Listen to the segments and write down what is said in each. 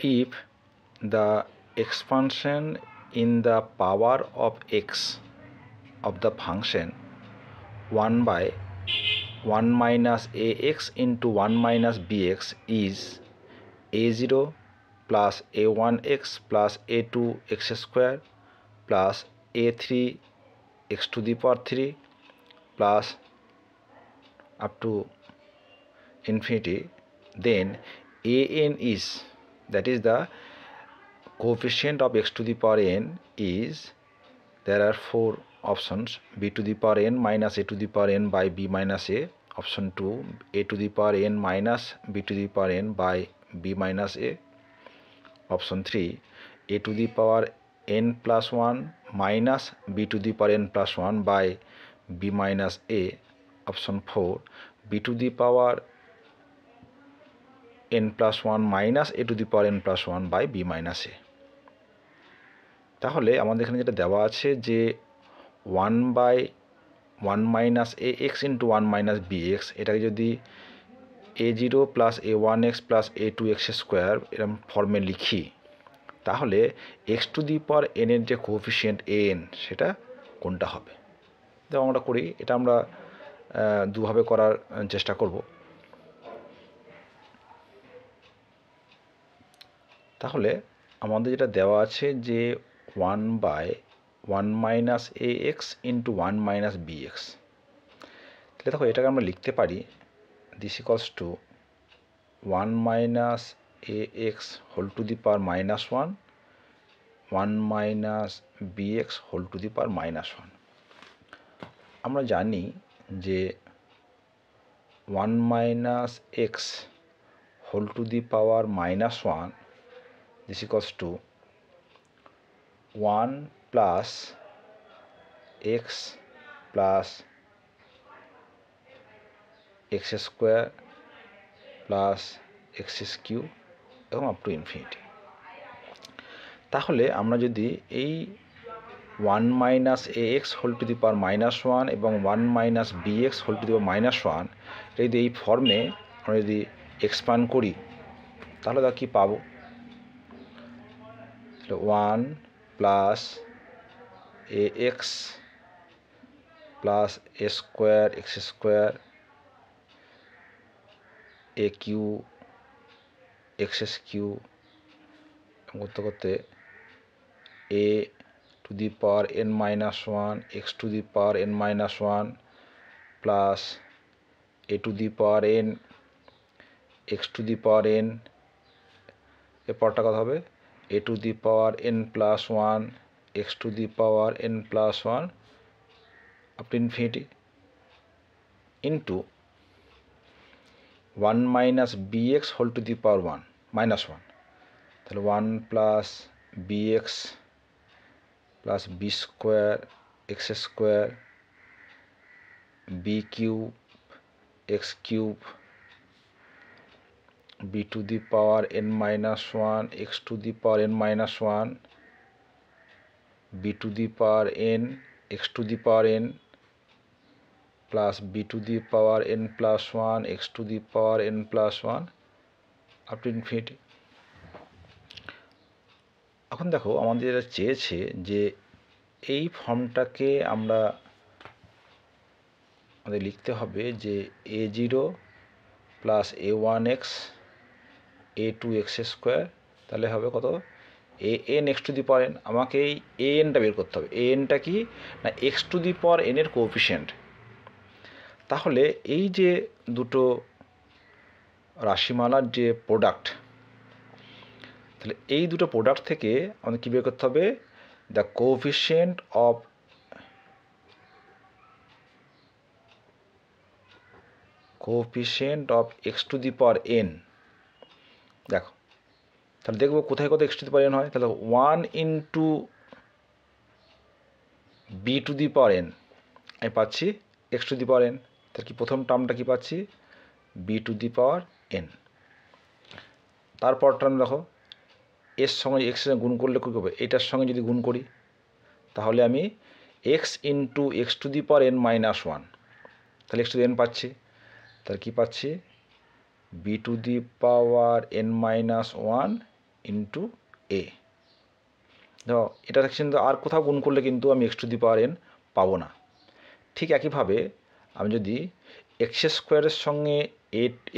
if the expansion in the power of x of the function 1 by 1 minus ax into 1 minus bx is a0 plus a1x plus a2x square plus a3 x to the power 3 plus up to infinity, then an is, that is the coefficient of x to the power n is, there are four options: b to the power n minus a to the power n by b minus a, option 2 a to the power n minus b to the power n by b minus a, option 3 a to the power n plus 1 minus b to the power n plus 1 by b minus a, option 4 b to the power n plus 1 minus a to the power n plus 1 by b minus a। তাহলে আমাদের এখানে যেটা দেওয়া আছে যে 1 by 1 minus A x into 1 minus B x, এটাকে যদি a0 plus a1x plus a2x square এরকম ফর্মে লিখি, তাহলে x to the power n এর যে কোএফিসিয়েন্ট an সেটা কোনটা হবে। তো আমরা করি, এটা আমরা দুভাবে করার চেষ্টা করব। তাহলে আমাদের যেটা দেওয়া আছে যে 1 by 1 minus A x into 1 minus B x, তাহলে দেখো এটাকে আমরা লিখতে পারি this equals to 1 minus A x whole to the power minus 1 1 minus B x whole to the power minus 1। আমরা জানি যে 1 minus x whole to the power minus 1 this equals to 1 plus x plus x square plus x cube এবং up to infinity. তাহলে আমরা যদি এই 1 minus A x whole to the power minus 1 এবং 1 minus B x whole to the power minus 1 এটা যদি এই ফর্মে আমরা যদি এক্সপ্যান্ড করি, তাহলে তা কী পাবো? 1 plus A x plus A square x square a cube x cube করতে করতে a to the power n minus 1 x to the power n minus 1 plus a to the power n x to the power n, এরপরটা কথা হবে a to the power n plus 1 x to the power n plus 1 up to infinity into 1 minus bx whole to the power 1 minus 1, তাহলে 1 plus bx plus b square x square b cube x cube b to the power n minus 1 x to the power n minus 1 b to the power n x to the power n plus b to the power n plus 1 x to the power n plus 1 up to infinity। এখন দেখো আমাদের যেটা চেয়েছে যে এই ফর্মটাকে আমরা আমাদের লিখতে হবে যে a0 plus a1x a2x square, তাহলে হবে কত an x to the power n। আমাকে এই anটা বের করতে হবে। anটা কি না x to the power n এর কোএফিসিয়েন্ট। তাহলে এই যে দুটো রাশিমালার যে প্রোডাক্ট, তাহলে এই দুটো প্রোডাক্ট থেকে আমাদের কী বের করতে হবে? The coefficient of x to the power n। দেখো তাহলে দেখবো কোথায় কত x to the power n হয়। তাহলে 1 into B to the power n আমি পাচ্ছি x to the power n. তাহলে কি প্রথম টার্মটা কি পাচ্ছি? B to the power n. তারপর টার্ম দেখো এর সঙ্গে এক্সের সঙ্গে গুণ করলে কী হবে? এটার সঙ্গে যদি গুণ করি তাহলে আমি x into x to the power n minus 1, তাহলে এক্স টু দি এন পাচ্ছি। তাহলে কী পাচ্ছি? B to the power n minus 1 into a. দেখো এটা কিন্তু আর কোথাও গুণ করলে কিন্তু আমি x to the power n পাবো না। ঠিক একইভাবে আমি যদি এক্স স্কোয়ারের সঙ্গে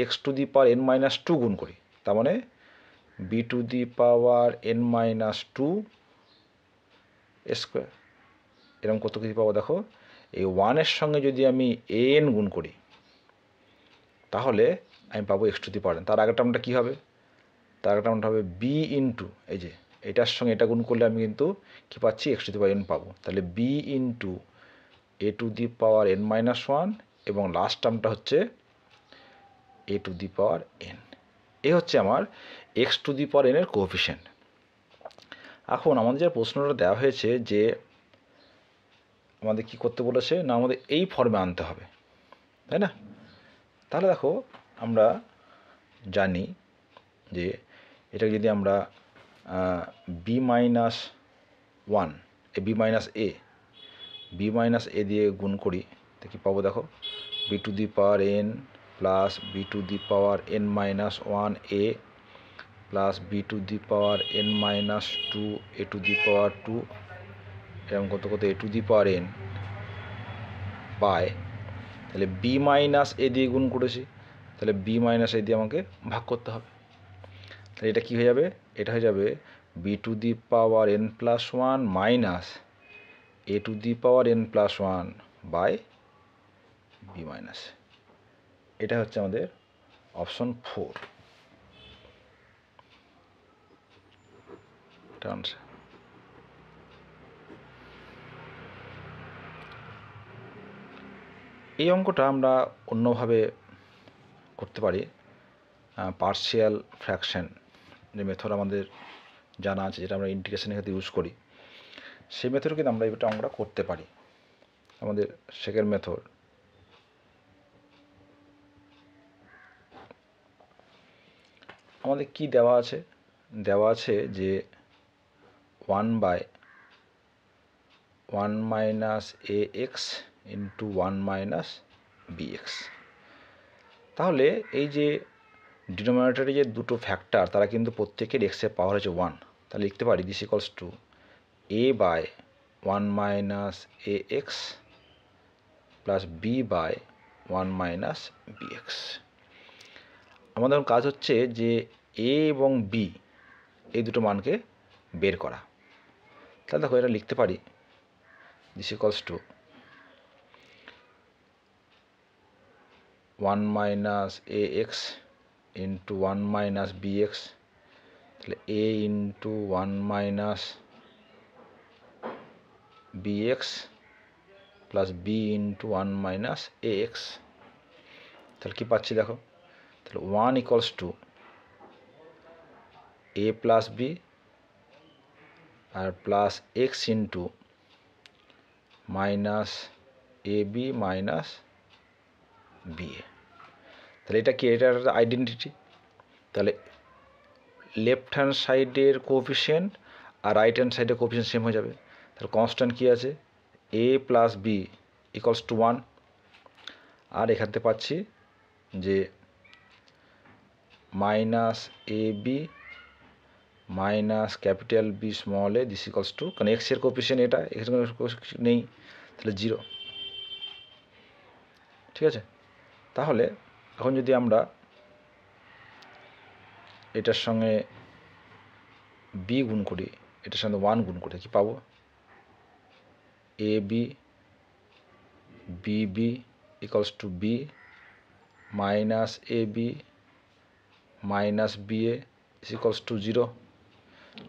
x to the power n minus two গুণ করি, তার মানে b to the power n minus two square, এরকম কত কিছু পাবো। দেখো এই ওয়ানের সঙ্গে যদি আমি এন গুণ করি তাহলে আমি পাবো x to the power N. তার আগের টার্মটা কী হবে? তার আগের টার্মটা হবে বি ইন্টু, এই যে এটার সঙ্গে এটা গুণ করলে আমি কিন্তু কী পাচ্ছি? X to the power n পাবো। তাহলে b into A to the power n minus one, এবং লাস্ট টার্মটা হচ্ছে a to the power N. এ হচ্ছে আমার এক্স টু দি পাওয়ার এনের কোএফিসিয়েন্ট। এখন আমাদের যে প্রশ্নটা দেওয়া হয়েছে যে আমাদের কি করতে বলেছে না, আমাদের এই ফর্মে আনতে হবে, তাই না? তাহলে দেখো আমরা জানি যে এটা যদি আমরা b minus one b minus a দিয়ে গুণ করি তো কী পাবো? দেখো b to the power N plus B to the power n minus one a plus B to the power n minus two a to the power two, এরকম কত কত a to the power n by, তাহলে b minus a দিয়ে গুণ করেছি, তাহলে b minus a দিয়ে আমাকে ভাগ করতে হবে। তাহলে এটা কী হয়ে যাবে? এটা হয়ে যাবে b to the power N plus one minus A to the power N plus one by B minus. এটা হচ্ছে আমাদের অপশন 4 এটা আনসার। এই অঙ্কটা আমরা অন্যভাবে করতে পারি। পার্শিয়াল ফ্র্যাকশন যে মেথড আমাদের জানা আছে, যেটা আমরা ইন্টিগ্রেশনের ক্ষেত্রে ইউজ করি, সেই মেথডে কিন্তু আমরা এটা অঙ্কটা করতে পারি। আমাদের সেকেন্ড মেথড, আমাদের কি দেওয়া আছে? দেওয়া আছে যে 1/1 মাইনাস এ x into 1 minus B x. তাহলে এই যে ডিনোমিনেটরে যে দুটো ফ্যাক্টর, তারা কিন্তু প্রত্যেকের এক্সের পাওয়ার হচ্ছে 1। তাহলে লিখতে পারি this equals to a by 1 minus A x plus B by 1 minus B x. আমাদের কাজ হচ্ছে যে এ এবং বি এই দুটো মানকে বের করা। তাহলে দেখো এটা লিখতে পারি this equals to 1 minus A x into 1 minus B x, তাহলে a into 1 minus B x plus b into 1 minus A x. তাহলে কী পাচ্ছি দেখো? তাহলে 1 equals to a plus b আর plus x into minus a b minus b a. তাহলে এটা কি? এটার আইডেন্টিটি। তাহলে লেফট হ্যান্ড সাইডের কোএফিসিয়েন্ট আর রাইট হ্যান্ড সাইডের কোএফিসিয়েন্ট সেম হয়ে যাবে। তাহলে কনস্ট্যান্ট কী আছে? A plus b equals to 1, আর এখান থেকে পাচ্ছি যে minus a b minus capital b small a this equals to, কারণ এক্সের কোএফিসিয়েন্ট এটা, এখানে নেই, তাহলে 0। ঠিক আছে? তাহলে এখন যদি আমরা এটার সঙ্গে বি গুণ করি, এটার সঙ্গে 1 গুণ করি, কি পাবো? A b B b equals to b minus a b minus b a equals to 0।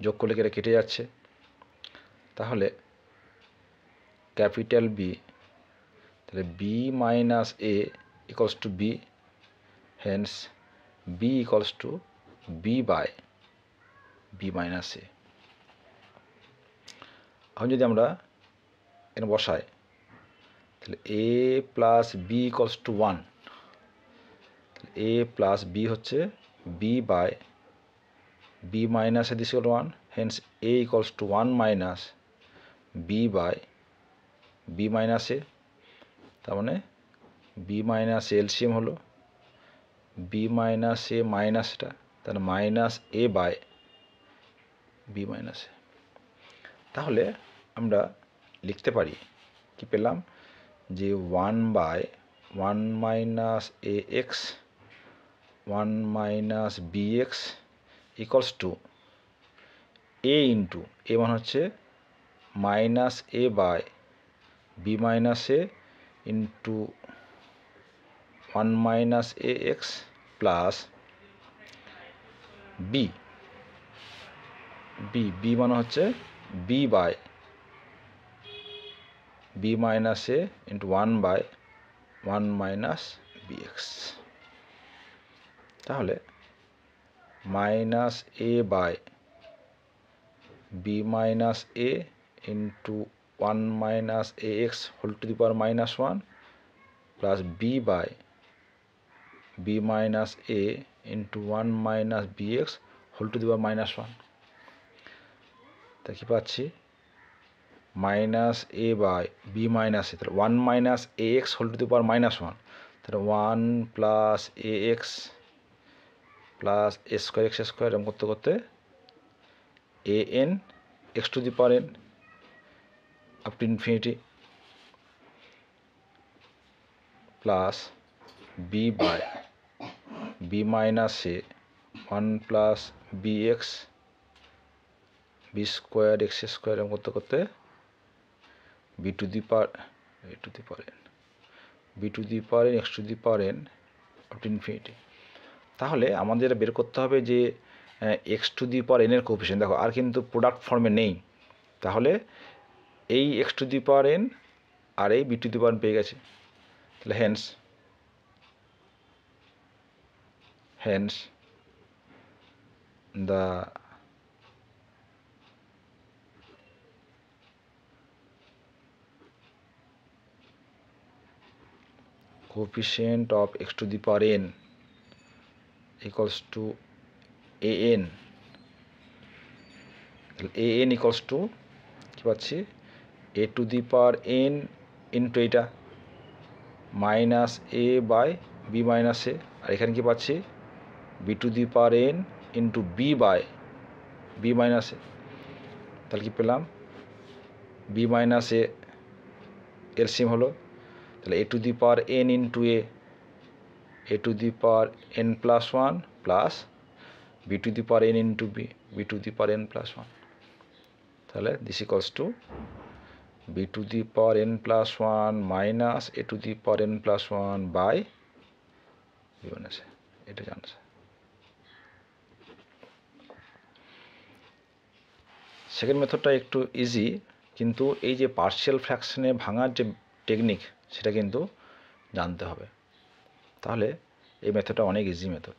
যোগ করলে এটা কেটে যাচ্ছে। তাহলে ক্যাপিটাল বি, তাহলে b minus a equals to b, hence b equals to b by B minus a. এখন যদি আমরা এখানে বসাই, তাহলে a plus b equals to 1, a plus b হচ্ছে B by B minus a this equal 1, hence A equals to 1 minus B by B minus A. তার মানে B minus LCM হলো বি মাইনাস এ মাইনাসটা, তাহলে minus A by B minus A. তাহলে আমরা লিখতে পারি, কি পেলাম, যে 1/1 minus A X 1 minus B X equals to A into A মানে হচ্ছে minus A by B minus A into 1 minus A x plus B B B মানে হচ্ছে B by B minus A into 1/1 minus B x. তাহলে minus A by B minus A into 1 minus A x whole to the power -1 plus B by B minus A into 1 minus B x whole to the power -1। তা কি পাচ্ছি, minus A by B minus A, তাহলে 1 minus A x whole to the power -1, তাহলে 1 plus এ x plus এ square x square এরকম করতে করতে এ n x to the power n up to infinity plus B by B minus a 1 plus b x b square x square এরকম করতে করতে b to the power n b to the power n x to the power n up to infinity. তাহলে আমাদের বের করতে হবে যে x to the পাওয়ার এনের কোএফিসিয়েন্ট। দেখো আর কিন্তু প্রোডাক্ট ফর্মে নেই, তাহলে এই X to the power N আর এই B to the power N পেয়ে গেছে। তাহলে hence the coefficient of x to the power n equals to an equals to কি পাচ্ছি, a to the power n into এটা minus A by B minus A, আর এখানে কি পাচ্ছি, B to the power N into B by B minus A. তাহলে কি পেলাম, বি মাইনাস এ এলসিএম হলো, তাহলে A to the power N into A to the power N plus 1 plus B to the power N into B to the power N plus 1। তাহলে this equals to B to the power N plus 1 minus A to the power N plus 1 by B minus A. এটা জানছে। Second মেথডটা একটু easy, কিন্তু এই যে partial ফ্র্যাকশনে ভাঙার যে technique সেটা কিন্তু জানতে হবে। তাহলে এই মেথডটা অনেক ইজি মেথড।